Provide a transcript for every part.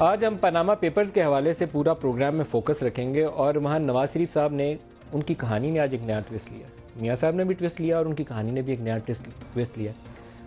आज हम Panama papers के हवाले से पूरा प्रोग्राम में फोकस रखेंगे और वहाँ नवाज शरीफ साहब ने, उनकी कहानी ने आज एक नया ट्विस्ट लिया। मियाँ साहब ने भी ट्विस्ट लिया और उनकी कहानी ने भी एक नया ट्विस्ट लिया।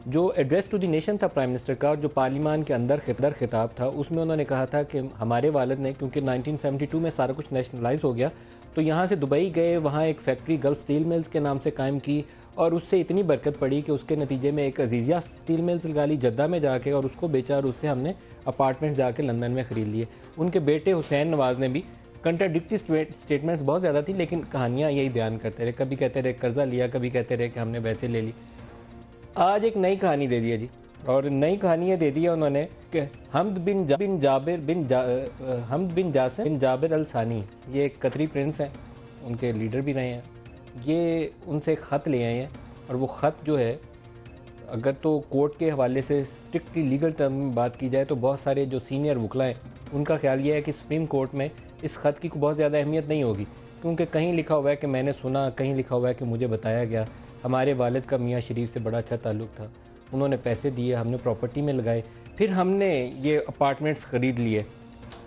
जो एड्रेस टू द नेशन था प्राइम मिनिस्टर का, और जो पार्लियामान के अंदर खिताब था, उसमें उन्होंने कहा था कि हमारे वालिद ने, क्योंकि 1972 में सारा कुछ नेशनलाइज हो गया, तो यहाँ से दुबई गए, वहाँ एक फैक्ट्री गल्फ स्टील मिल्स के नाम से कायम की और उससे इतनी बरकत पड़ी कि उसके नतीजे में एक अजीज़िया स्टील मिल्स लगा ली जद्दा में जाके और उसको बेचा और उससे हमने अपार्टमेंट जाके लंदन में ख़रीद लिए। उनके बेटे हुसैन नवाज़ ने भी कंट्राडिक्टरी स्टेटमेंट्स बहुत ज़्यादा थी, लेकिन कहानियाँ यही बयान करते रहे। कभी कहते रहे कर्जा लिया, कभी कहते रहे कि हमने वैसे ले ली। आज एक नई कहानी दे दी है जी, और नई कहानी ये दे दी है उन्होंने कि हमद बिन जासिम बिन जाबिर अल सानी, ये एक कतरी प्रिंस हैं, उनके लीडर भी रहे हैं। ये उनसे एक ख़त ले आए हैं और वो ख़त जो है, अगर तो कोर्ट के हवाले से स्ट्रिक्टली लीगल टर्म में बात की जाए तो बहुत सारे जो सीनियर वकला हैं उनका ख्याल ये है कि सुप्रीम कोर्ट में इस ख़त की बहुत ज़्यादा अहमियत नहीं होगी, क्योंकि कहीं लिखा हुआ है कि मैंने सुना, कहीं लिखा हुआ है कि मुझे बताया गया। हमारे वालिद का मियाँ शरीफ से बड़ा अच्छा ताल्लुक़ था, उन्होंने पैसे दिए, हमने प्रॉपर्टी में लगाए, फिर हमने ये अपार्टमेंट्स ख़रीद लिए।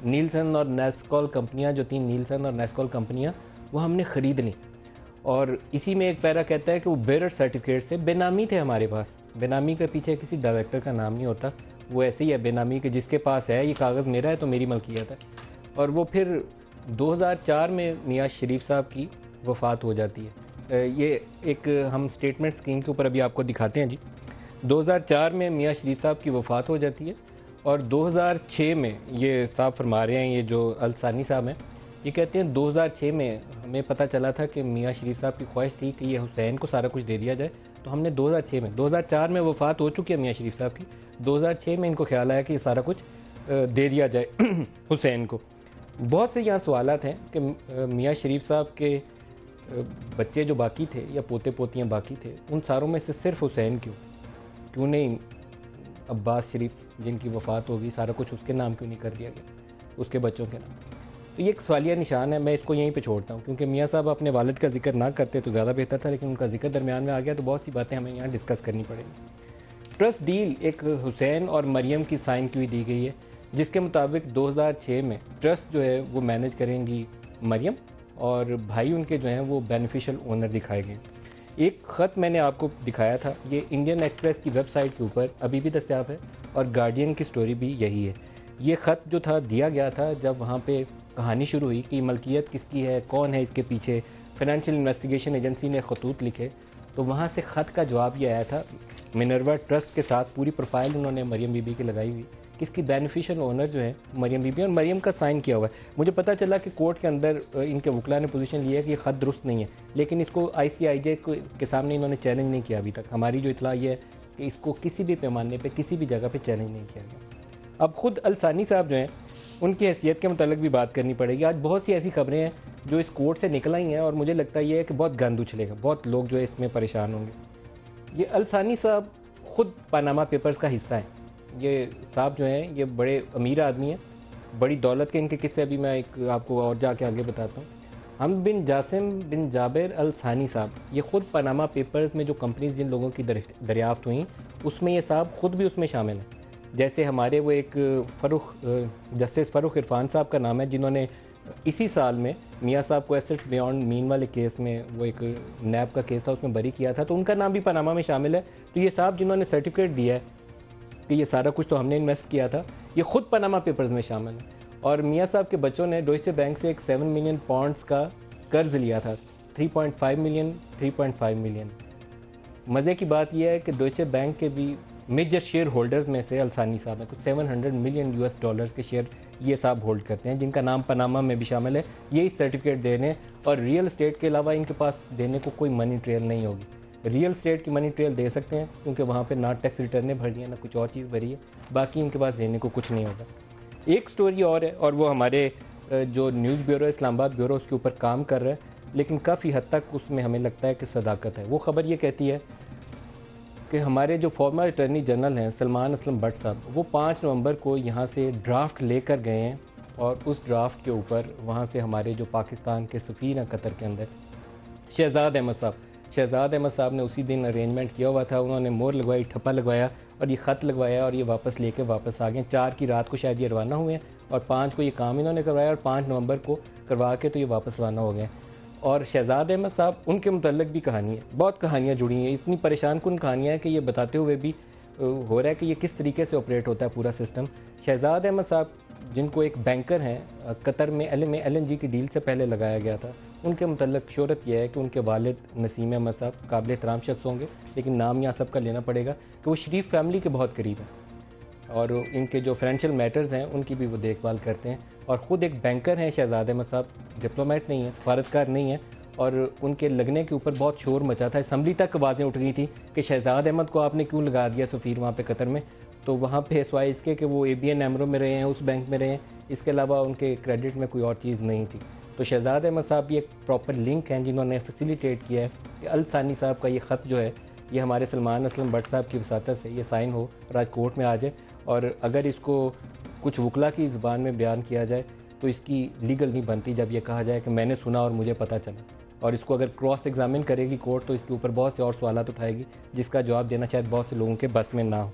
नीलसन और नेस्कॉल कंपनियाँ जो थी, नीलसन और नेस्कॉल कंपनियाँ, वो हमने ख़रीद ली। और इसी में एक पैरा कहता है कि वो बेरर सर्टिफिकेट से बेनामी थे हमारे पास। बेनामी के पीछे किसी डायरेक्टर का नाम नहीं होता, वो ऐसे ही है बेनामी के जिसके पास है ये कागज़ मेरा है तो मेरी मलकियत है। और वो फिर 2004 में मियाँ शरीफ साहब की वफ़ात हो जाती है। ये एक हम स्टेटमेंट स्क्रीन के ऊपर अभी आपको दिखाते हैं जी। 2004 में मियाँ शरीफ साहब की वफ़ात हो जाती है और 2006 में ये साहब फरमा रहे हैं, ये जो अलसानी साहब हैं, ये कहते हैं 2006 में हमें पता चला था कि मियाँ शरीफ साहब की ख्वाहिश थी कि ये हुसैन को सारा कुछ दे दिया जाए, तो हमने 2004 में वफ़ात हो चुकी है मियाँ शरीफ साहब की, 2006 में इनको ख्याल आया कि ये सारा कुछ दे दिया जाए हुसैन को। बहुत से यहाँ सवालात हैं कि मियाँ शरीफ साहब के बच्चे जो बाकी थे या पोते पोतियाँ बाकी थे, उन सारों में से सिर्फ हुसैन क्यों नहीं अब्बास शरीफ जिनकी वफ़ात होगी, सारा कुछ उसके नाम क्यों नहीं कर दिया गया, उसके बच्चों के नाम। तो ये एक सवालिया निशान है, मैं इसको यहीं पे छोड़ता हूँ, क्योंकि मियाँ साहब अपने वालिद का जिक्र ना करते तो ज़्यादा बेहतर था, लेकिन उनका जिक्र दरमियान में आ गया तो बहुत सी बातें हमें यहाँ डिस्कस करनी पड़ेंगी। ट्रस्ट डील एक हुसैन और मरियम की साइन की हुई दी गई है, जिसके मुताबिक 2006 में ट्रस्ट जो है वो मैनेज करेंगी मरियम और भाई उनके जो हैं वो बेनिफिशियल ओनर दिखाए गए। एक ख़त मैंने आपको दिखाया था, ये इंडियन एक्सप्रेस की वेबसाइट के ऊपर अभी भी दस्तयाब है और गार्डियन की स्टोरी भी यही है। ये ख़त जो था दिया गया था जब वहाँ पे कहानी शुरू हुई कि मलकियत किसकी है, कौन है इसके पीछे। फाइनेंशियल इन्वेस्टिगेशन एजेंसी ने खतूत लिखे तो वहाँ से ख़त का जवाब ये आया था। मिनर्वा ट्रस्ट के साथ पूरी प्रोफाइल उन्होंने मरियम बीबी की लगाई हुई, इसकी बेनिफिशियल ओनर जो है मरियम बीबी और मरियम का साइन किया हुआ है। मुझे पता चला कि कोर्ट के अंदर इनके वकला ने पोजीशन ली है कि ये ख़त दुरुस्त नहीं है, लेकिन इसको ICIJ के सामने इन्होंने चैलेंज नहीं किया अभी तक। हमारी जो इतला ये है कि इसको किसी भी पैमाने पे किसी भी जगह पे चैलेंज नहीं किया गया। अब ख़ुद अलसानी साहब जो हैं उनकी हैसियत के मतलब भी बात करनी पड़ेगी। आज बहुत सी ऐसी खबरें हैं जो इस कोर्ट से निकल आई हैं और मुझे लगता है ये है कि बहुत गंद उछलेगा, बहुत लोग जो है इसमें परेशान होंगे। ये अलसानी साहब ख़ुद पनामा पेपर्स का हिस्सा है। ये साहब जो हैं ये बड़े अमीर आदमी हैं, बड़ी दौलत के इनके किस्से अभी मैं एक आपको और जाके आगे बताता हूँ। हम बिन जासिम बिन जाबिर अल सानी साहब, ये ख़ुद पनामा पेपर्स में जो कंपनीज जिन लोगों की दरियाफ्त हुई उसमें ये साहब ख़ुद भी उसमें शामिल हैं। जैसे हमारे वो एक जस्टिस फ़ारूक इरफान साहब का नाम है, जिन्होंने इसी साल में मियाँ साहब को एसेट्स बियॉन्ड मीन वाले केस में, वो एक नैब का केस था उसमें बरी किया था, तो उनका नाम भी पनामा में शामिल है। तो ये साहब जिन्होंने सर्टिफिकेट दिया है कि ये सारा कुछ तो हमने इन्वेस्ट किया था, ये ख़ुद पनामा पेपर्स में शामिल है। और मियाँ साहब के बच्चों ने डॉइचे बैंक से एक 7 मिलियन पाउंड्स का कर्ज़ लिया था, 3.5 मिलियन। मज़े की बात यह है कि डॉइचे बैंक के भी मेजर शेयर होल्डर्स में से अलसानी साहब हैं। कुछ 700 मिलियन US डॉलर्स के शेयर ये साहब होल्ड करते हैं, जिनका नाम पनामा में भी शामिल है। यही सर्टिफिकेट देने और रियल स्टेट के अलावा इनके पास देने को कोई मनी ट्रेल नहीं होगी। रियल स्टेट की मनी ट्रेल दे सकते हैं क्योंकि वहाँ पे ना टैक्स रिटर्नें भरी है ना कुछ और चीज़ भरी है, बाकी इनके पास देने को कुछ नहीं होगा। एक स्टोरी और है और वो हमारे जो न्यूज़ ब्यूरो इस्लामाबाद ब्यूरो उसके ऊपर काम कर रहा है, लेकिन काफ़ी हद तक उसमें हमें लगता है कि सदाकत है। वो ख़बर ये कहती है कि हमारे जो फॉर्मर अटर्नी जनरल हैं सलमान असलम भट्ट साहब, वो 5 नवंबर को यहाँ से ड्राफ्ट लेकर गए हैं और उस ड्राफ्ट के ऊपर वहाँ से हमारे जो पाकिस्तान के सफ़ीर हैं कतर के अंदर, शहजाद अहमद साहब ने उसी दिन अरेंजमेंट किया हुआ था, उन्होंने मोहर लगवाई, ठप्पा लगवाया और ये ख़त लगवाया और ये वापस लेके वापस आ गए। 4 की रात को शायद ये रवाना हुए हैं और 5 को ये काम इन्होंने करवाया और 5 नवंबर को करवा के तो ये वापस रवाना हो गए। और शहजाद अहमद साहब, उनके मुतल्लिक भी कहानी है, बहुत कहानियाँ जुड़ी हैं, इतनी परेशान कुन कहानियाँ हैं कि ये बताते हुए भी हो रहा है कि ये किस तरीके से ऑपरेट होता है पूरा सिस्टम। शहजाद अहमद साहब, जिनको एक बैंकर हैं कतर में LNG की डील से पहले लगाया गया था, उनके मुतल्लिक शोहरत यह है कि उनके वालिद नसीम अहमद साहब काबिल एहतराम शख्स होंगे, लेकिन नाम यहाँ सबका लेना पड़ेगा कि वो शरीफ फैमिली के बहुत करीब हैं और इनके जो फाइनेंशियल मैटर्स हैं उनकी भी वो देखभाल करते हैं। और ख़ुद एक बैंकर हैं शहजाद अहमद साहब, डिप्लोमेट नहीं है, सफारतकार नहीं है। और उनके लगने के ऊपर बहुत शोर मचा था, असम्बली तक आवाज़ें उठ गई थी कि शहजाद अहमद को आपने क्यों लगा दिया सफ़ीर वहाँ पे कतर में। तो वहाँ पे सिवाय इसके कि वो ABN AMRO में रहे हैं, उस बैंक में रहे हैं, इसके अलावा उनके क्रेडिट में कोई और चीज़ नहीं थी। तो शहजाद अहमद साहब भी एक प्रॉपर लिंक हैं जिन्होंने फैसिलिटेट किया है कि अल सानी साहब का ये ख़त जो है ये हमारे सलमान असलम भट्ट साहब की वसातत से ये साइन हो और आज कोर्ट में आ जाए। और अगर इसको कुछ वकला की ज़ुबान में बयान किया जाए तो इसकी लीगल नहीं बनती जब ये कहा जाए कि मैंने सुना और मुझे पता चला। और इसको अगर क्रॉस एग्जामिन करेगी कोर्ट तो इसके ऊपर बहुत से और सवाल उठाएगी जिसका जवाब देना शायद बहुत से लोगों के बस में ना हो।